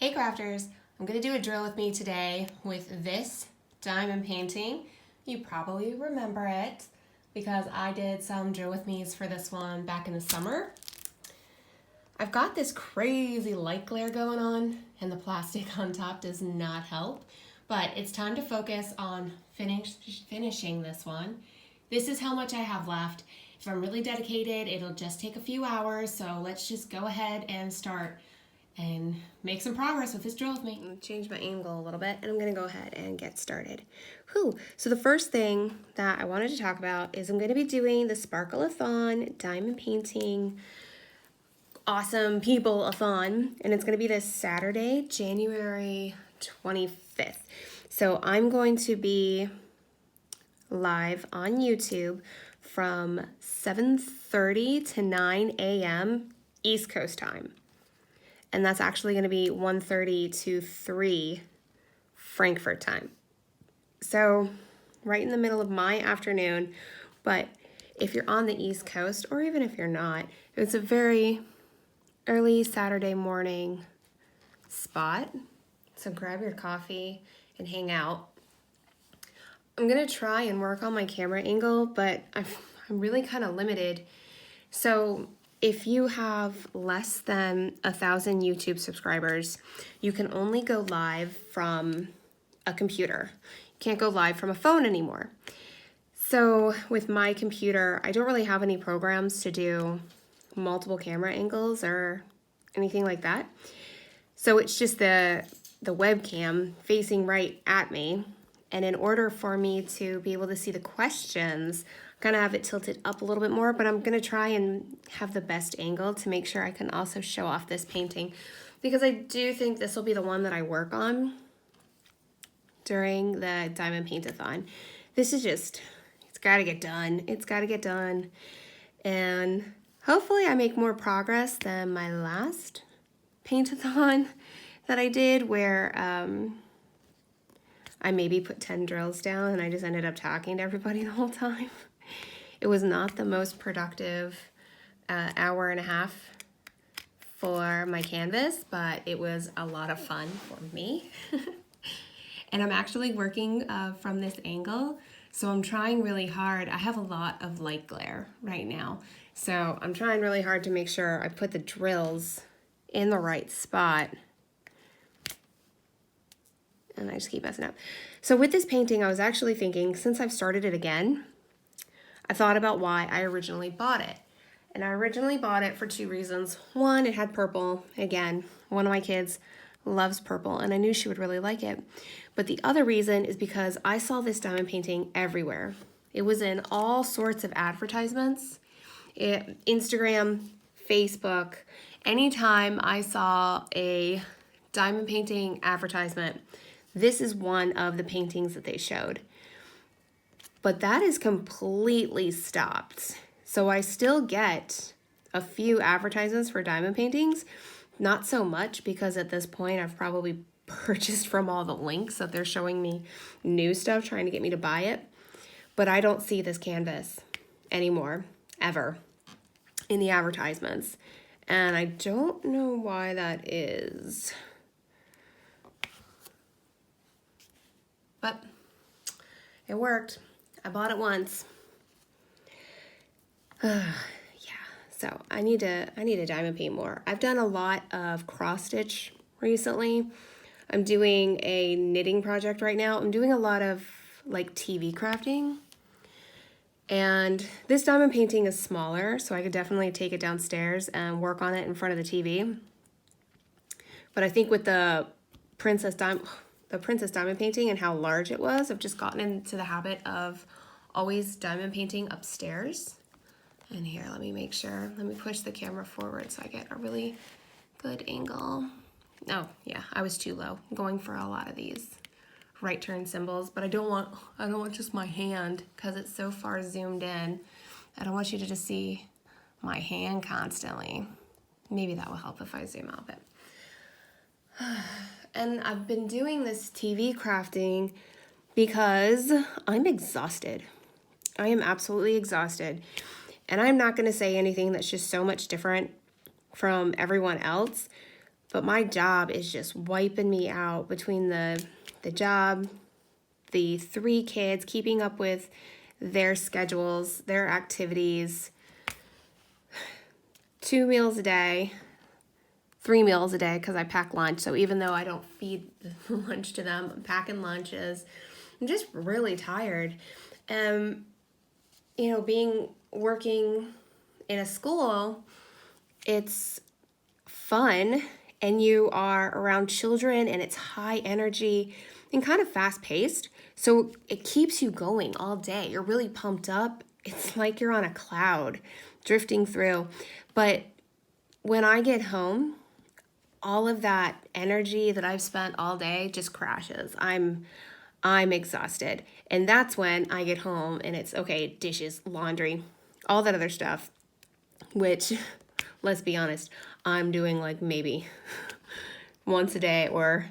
Hey crafters, I'm going to do a drill with me today with this diamond painting. You probably remember it because I did some drill with me's for this one back in the summer. I've got this crazy light glare going on and the plastic on top does not help, but it's time to focus on finishing this one. This is how much I have left. If I'm really dedicated, it'll just take a few hours, so let's just go ahead and start and make some progress with this drill with me. I'm gonna change my angle a little bit and I'm gonna go ahead and get started. So the first thing that I wanted to talk about is I'm gonna be doing the Sparkle-a-thon diamond painting awesome people-a-thon, and it's gonna be this Saturday, January 25th. So I'm going to be live on YouTube from 7:30 to 9 a.m. East Coast time. And that's actually going to be 1:30 to 3 Frankfurt time. So right in the middle of my afternoon, but if you're on the East Coast, or even if you're not, it's a very early Saturday morning spot. So grab your coffee and hang out. I'm going to try and work on my camera angle, but I'm really kind of limited. So if you have less than 1,000 YouTube subscribers, you can only go live from a computer. You can't go live from a phone anymore. So with my computer, I don't really have any programs to do multiple camera angles or anything like that. So it's just the webcam facing right at me. And in order for me to be able to see the questions, kind of have it tilted up a little bit more, but I'm going to try and have the best angle to make sure I can also show off this painting, because I do think this will be the one that I work on during the Diamond Paint-a-thon. This is just, it's got to get done. It's got to get done. And hopefully I make more progress than my last paint-a-thon that I did, where I maybe put 10 drills down and I just ended up talking to everybody the whole time. It was not the most productive hour and a half for my canvas, but it was a lot of fun for me. And I'm actually working from this angle, so I'm trying really hard. I have a lot of light glare right now, so I'm trying really hard to make sure I put the drills in the right spot. And I just keep messing up. So with this painting, I was actually thinking, since I've started it again, I thought about why I originally bought it. And I originally bought it for two reasons. One, it had purple. Again, one of my kids loves purple, and I knew she would really like it. But the other reason is because I saw this diamond painting everywhere. It was in all sorts of advertisements. Instagram, Facebook. Anytime I saw a diamond painting advertisement, this is one of the paintings that they showed. But that is completely stopped. So I still get a few advertisements for diamond paintings, not so much, because at this point I've probably purchased from all the links that they're showing me new stuff, trying to get me to buy it. But I don't see this canvas anymore, ever, in the advertisements. And I don't know why that is. But it worked. I bought it once. Yeah, so I need to diamond paint more. I've done a lot of cross stitch recently. I'm doing a knitting project right now. I'm doing a lot of like TV crafting. And this diamond painting is smaller, so I could definitely take it downstairs and work on it in front of the TV. But I think with the Princess Diamond painting and how large it was, I've just gotten into the habit of always diamond painting upstairs. And here, let me make sure. Let me push the camera forward so I get a really good angle. Oh, yeah, I was too low. I'm going for a lot of these right turn symbols, but I don't want just my hand because it's so far zoomed in. I don't want you to just see my hand constantly. Maybe that will help if I zoom out a bit. And I've been doing this TV crafting because I'm exhausted. I am absolutely exhausted. And I'm not going to say anything that's just so much different from everyone else, But my job is just wiping me out between the job, the 3 kids, keeping up with their schedules, their activities, 2 meals a day, 3 meals a day because I pack lunch. So even though I don't feed lunch to them, I'm packing lunches. I'm just really tired. You know, working in a school, it's fun and you are around children and it's high energy and kind of fast paced. So it keeps you going all day. You're really pumped up. It's like you're on a cloud drifting through. But when I get home, all of that energy that I've spent all day just crashes. I'm exhausted. And that's when I get home and it's okay, dishes, laundry, all that other stuff, which, let's be honest, I'm doing like maybe once a day, or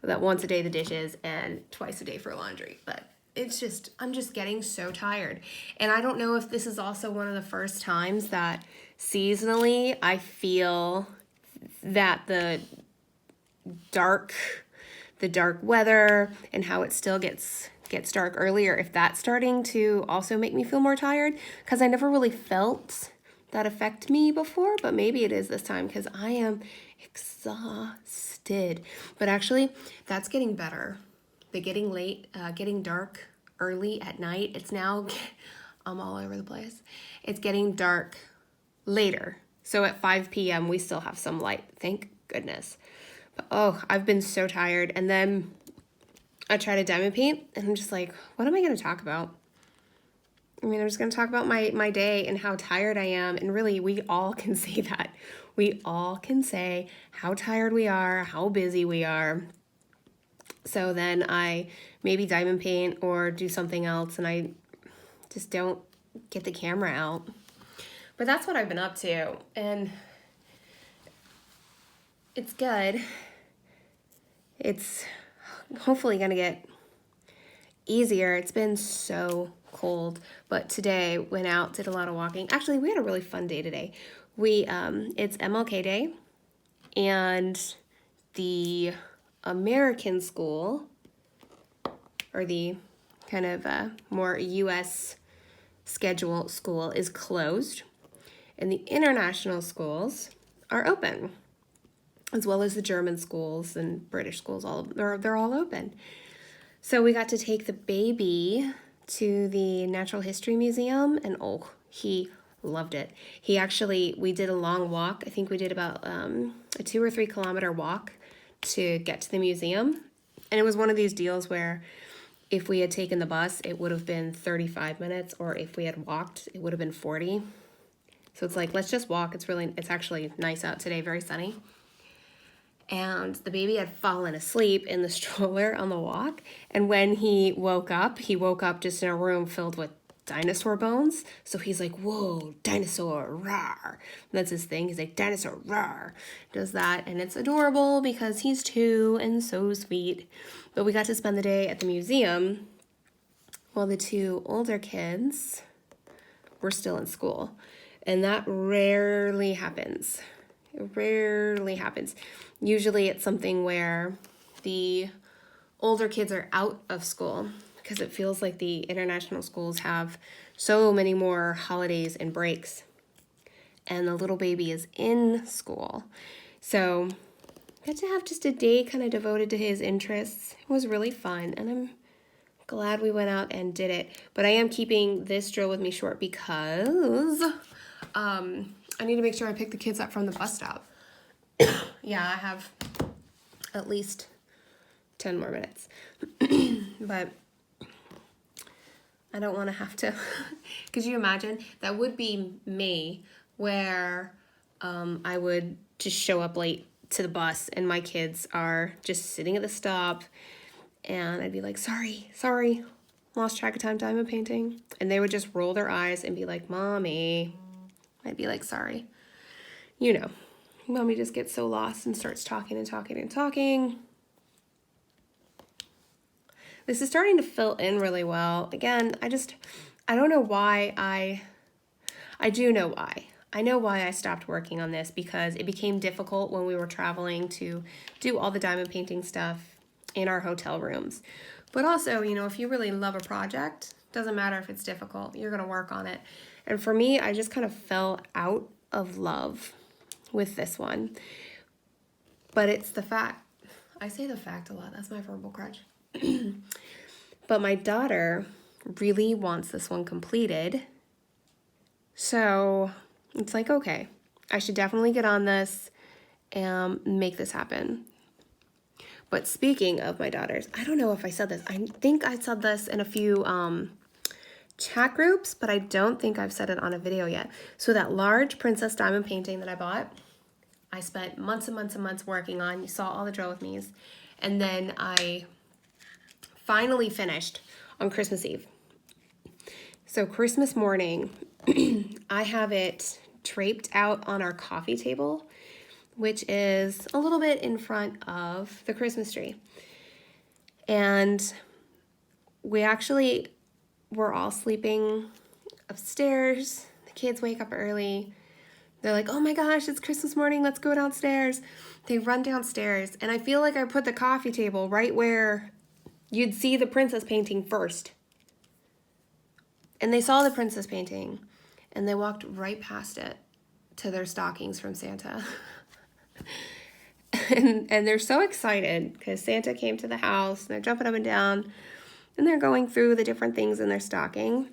that once a day the dishes and twice a day for laundry. But it's just, I'm just getting so tired. And I don't know if this is also one of the first times that seasonally I feel that the dark weather and how it still gets dark earlier, if that's starting to also make me feel more tired, because I never really felt that affect me before, but maybe it is this time because I am exhausted. But actually, that's getting better. The getting dark early at night. It's now, I'm all over the place. It's getting dark later. So at 5 p.m. we still have some light, thank goodness. But oh, I've been so tired. And then I try to diamond paint and I'm just like, what am I going to talk about? I mean, I'm just going to talk about my day and how tired I am. And really, we all can say that. We all can say how tired we are, how busy we are. So then I maybe diamond paint or do something else and I just don't get the camera out. But that's what I've been up to. And it's good. It's hopefully going to get easier. It's been so cold, but today went out, did a lot of walking. Actually, we had a really fun day today. It's MLK Day, and the American school, or the kind of more U.S. schedule school, is closed, and the international schools are open, as well as the German schools and British schools. They're all open. So we got to take the baby to the Natural History Museum, and oh, he loved it. We did a long walk. I think we did about a 2 or 3 kilometer walk to get to the museum. And it was one of these deals where if we had taken the bus, it would have been 35 minutes, or if we had walked, it would have been 40. So it's like, let's just walk. It's actually nice out today, very sunny. And the baby had fallen asleep in the stroller on the walk. And when he woke up just in a room filled with dinosaur bones. So he's like, whoa, dinosaur, rawr. That's his thing. He's like, dinosaur, rawr. Does that. And it's adorable because he's 2 and so sweet. But we got to spend the day at the museum while the 2 older kids were still in school. And that rarely happens. It rarely happens. Usually it's something where the older kids are out of school because it feels like the international schools have so many more holidays and breaks. And the little baby is in school. So I got to have just a day kind of devoted to his interests. It was really fun, and I'm glad we went out and did it. But I am keeping this drill with me short because I need to make sure I pick the kids up from the bus stop. Yeah, I have at least 10 more minutes. But I don't want to have to, could you imagine? That would be me, where I would just show up late to the bus and my kids are just sitting at the stop and I'd be like, sorry, lost track of time diamond painting. And they would just roll their eyes and be like, Mommy. I'd be like, sorry. You know, Mommy just gets so lost and starts talking and talking and talking. This is starting to fill in really well. Again, I don't know why I do know why. I know why I stopped working on this, because it became difficult when we were traveling to do all the diamond painting stuff in our hotel rooms. But also, you know, if you really love a project, doesn't matter if it's difficult, you're gonna work on it. And for me, I just kind of fell out of love with this one. But it's the fact, I say the fact a lot, that's my verbal crutch. But my daughter really wants this one completed. So it's like, okay, I should definitely get on this and make this happen. But speaking of my daughters, I don't know if I said this. I think I said this in a few chat groups, but I don't think I've said it on a video yet. So that large princess diamond painting that I bought, I spent months and months and months working on. You saw all the drill with me's. And then I finally finished on Christmas Eve. So Christmas morning, I have it draped out on our coffee table, which is a little bit in front of the Christmas tree. And we actually were all sleeping upstairs. The kids wake up early. They're like, oh my gosh, it's Christmas morning, let's go downstairs. They run downstairs, and I feel like I put the coffee table right where you'd see the princess painting first. And they saw the princess painting, and they walked right past it to their stockings from Santa. and they're so excited because Santa came to the house, and they're jumping up and down, and they're going through the different things in their stocking.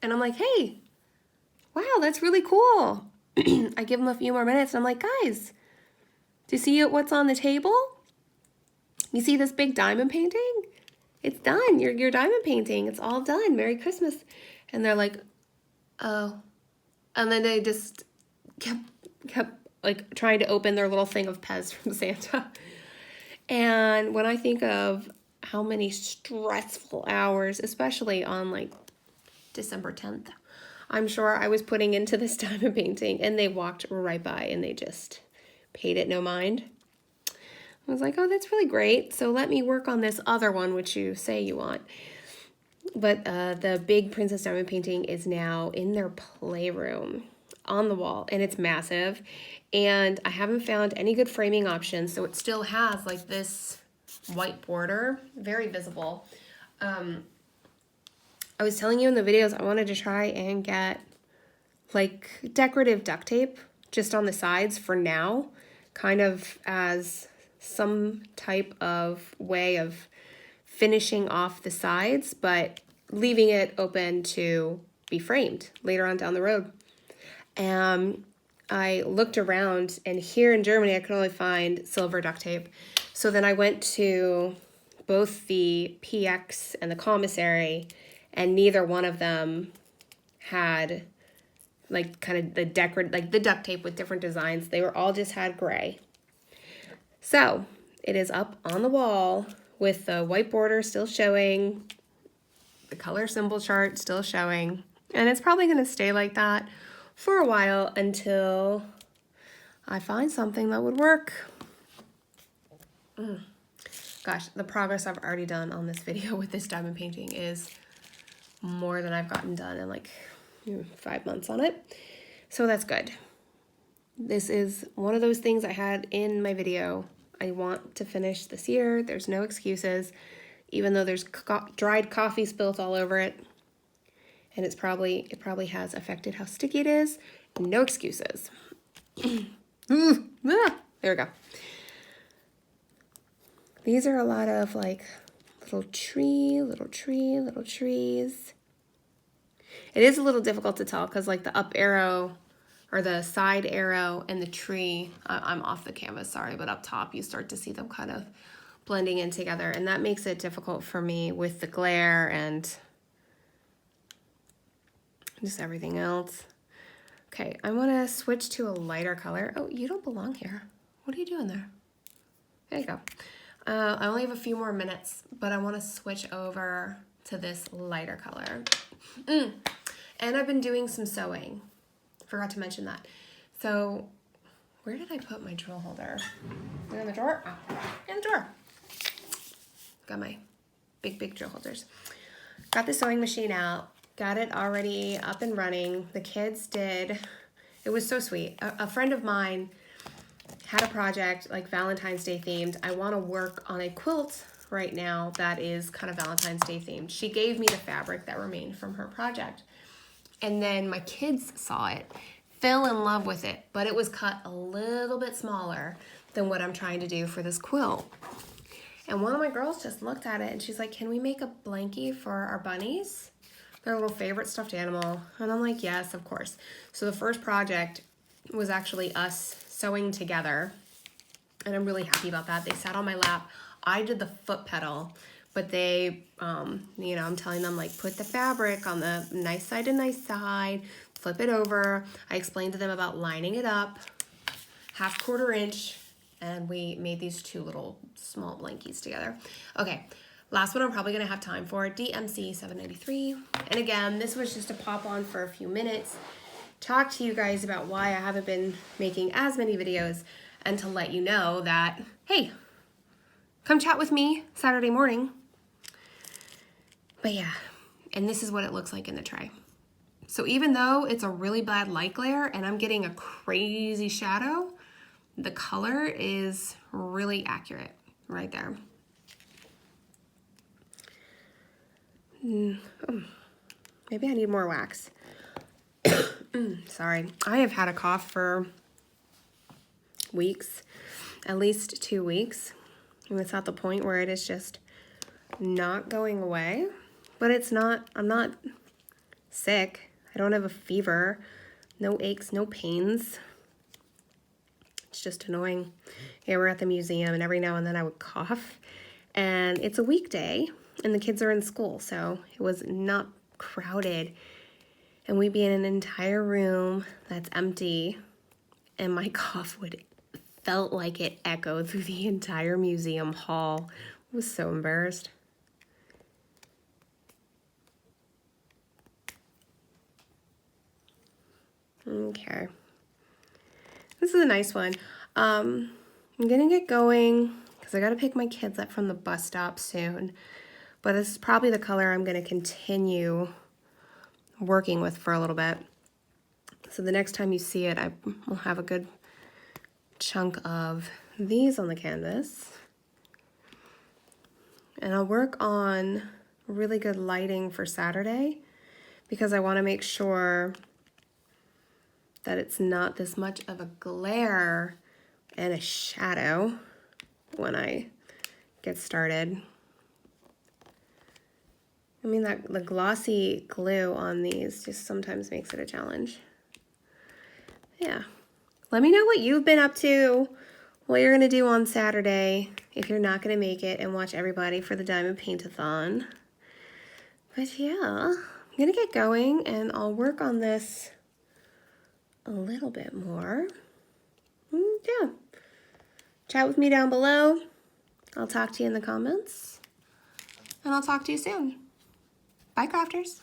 And I'm like, hey, wow, that's really cool. I give them a few more minutes, and I'm like, guys, do you see what's on the table? You see this big diamond painting? It's done. Your diamond painting. It's all done. Merry Christmas. And they're like, oh. And then they just kept like trying to open their little thing of Pez from Santa. And when I think of how many stressful hours, especially on like December 10th, I'm sure I was putting into this diamond painting, and they walked right by and they just paid it no mind. I was like, oh, that's really great. So let me work on this other one, which you say you want. But the big Princess Diamond painting is now in their playroom on the wall, and it's massive. And I haven't found any good framing options, so it still has like this white border, very visible. I was telling you in the videos I wanted to try and get like decorative duct tape just on the sides for now, kind of as some type of way of finishing off the sides, but leaving it open to be framed later on down the road. I looked around, and here in Germany I could only find silver duct tape. So then I went to both the PX and the commissary, and neither one of them had like kind of the the duct tape with different designs. They were all just had gray. So it is up on the wall with the white border still showing, the color symbol chart still showing, and it's probably going to stay like that for a while until I find something that would work. Gosh, the progress I've already done on this video with this diamond painting is more than I've gotten done in like 5 months on it. So that's good. This is one of those things I had in my video. I want to finish this year. There's no excuses, even though there's dried coffee spilt all over it. And it probably has affected how sticky it is. No excuses. There we go. These are a lot of like little tree, little tree, little trees. It is a little difficult to tell because like the up arrow or the side arrow and the tree, I'm off the canvas, sorry, but up top you start to see them kind of blending in together, and that makes it difficult for me with the glare and just everything else. Okay, I want to switch to a lighter color. Oh, you don't belong here. What are you doing there? There you go. I only have a few more minutes, but I want to switch over to this lighter color. And I've been doing some sewing. Forgot to mention that. So where did I put my drill holder? Is it in the drawer? Oh, in the drawer. Got my big drill holders. Got the sewing machine out. Got it already up and running. The kids did It was so sweet. A friend of mine had a project like Valentine's Day themed. I want to work on a quilt right now that is kind of Valentine's Day themed. She gave me the fabric that remained from her project. And then my kids saw it, fell in love with it, but it was cut a little bit smaller than what I'm trying to do for this quilt. And one of my girls just looked at it and she's like, can we make a blankie for our bunnies? Their little favorite stuffed animal. And I'm like, yes, of course. So the first project was actually us sewing together. And I'm really happy about that. They sat on my lap. I did the foot pedal, but they, you know, I'm telling them like, put the fabric on the nice side to nice side, flip it over. I explained to them about lining it up, 1/4 inch, and we made these 2 little small blankies together. Okay, last one I'm probably gonna have time for, DMC 793. And again, this was just a pop on for a few minutes, talk to you guys about why I haven't been making as many videos, and to let you know that, hey, come chat with me Saturday morning. But yeah, and this is what it looks like in the tray. So even though it's a really bad light glare and I'm getting a crazy shadow, the color is really accurate right there. Oh, maybe I need more wax. Sorry, I have had a cough for weeks, at least 2 weeks. And it's at the point where it is just not going away. But it's not, I'm not sick. I don't have a fever, no aches, no pains. It's just annoying. Yeah, we're at the museum and every now and then I would cough. And it's a weekday and the kids are in school, so it was not crowded. And we'd be in an entire room that's empty and my cough felt like it echoed through the entire museum hall. I was so embarrassed. Okay. This is a nice one. I'm gonna get going because I gotta pick my kids up from the bus stop soon. But this is probably the color I'm gonna continue working with for a little bit. So the next time you see it, I will have a good chunk of these on the canvas. And I'll work on really good lighting for Saturday because I wanna make sure that it's not this much of a glare and a shadow when I get started. I mean, the glossy glue on these just sometimes makes it a challenge. Yeah. Let me know what you've been up to, what you're gonna do on Saturday if you're not gonna make it and watch everybody for the Diamond Paint-a-thon. But yeah, I'm gonna get going and I'll work on this a little bit more. Yeah. Chat with me down below. I'll talk to you in the comments. And I'll talk to you soon. Bye, crafters.